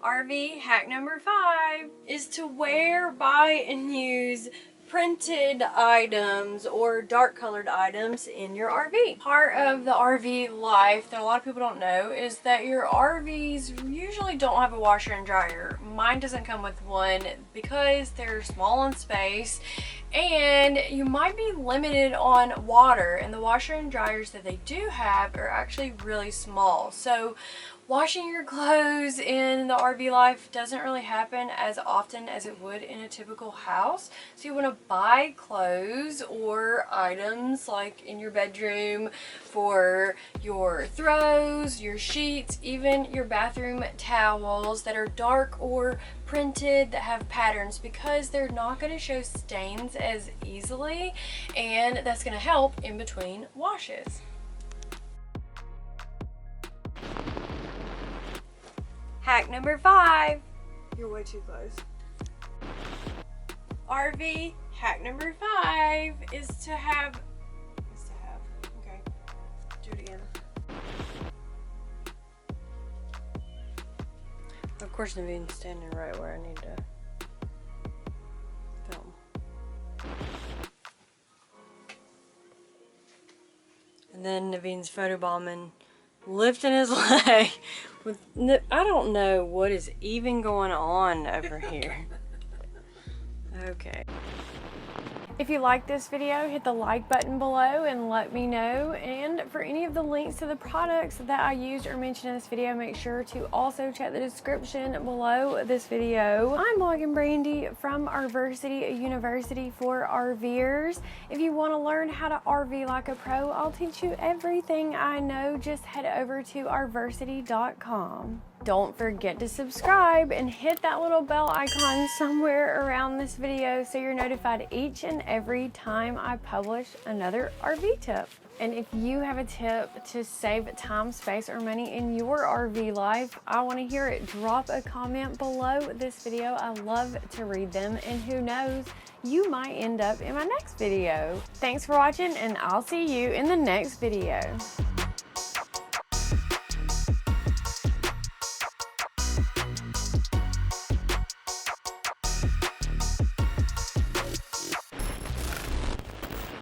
RV hack number 5 is to wear, buy, and use printed items or dark colored items in your RV. Part of the RV life that a lot of people don't know is that your RVs usually don't have a washer and dryer. Mine doesn't come with one because they're small in space, and you might be limited on water, and the washer and dryers that they do have are actually really small. So washing your clothes in the RV life doesn't really happen as often as it would in a typical house. So you want to buy clothes or items like in your bedroom for your throws, your sheets, even your bathroom towels that are dark or printed that have patterns, because they're not going to show stains as easily, and that's going to help in between washes. Hack number 5. You're way too close. RV hack number 5 is to have. Okay, do it again. Of course, Naveen's standing right where I need to film. And then Naveen's photobombing, lifting his leg with, I don't know what is even going on over here. Okay. If you like this video, hit the like button below and let me know. And for any of the links to the products that I used or mentioned in this video, make sure to also check the description below this video. I'm Bloggin Brandi from RVersity University for RVers. If you want to learn how to RV like a pro, I'll teach you everything I know. Just head over to rversity.com. Don't forget to subscribe and hit that little bell icon somewhere around this video so you're notified each and every time I publish another RV tip. And if you have a tip to save time, space, or money in your RV life, I want to hear it. Drop a comment below this video. I love to read them, and who knows, you might end up in my next video. Thanks for watching, and I'll see you in the next video.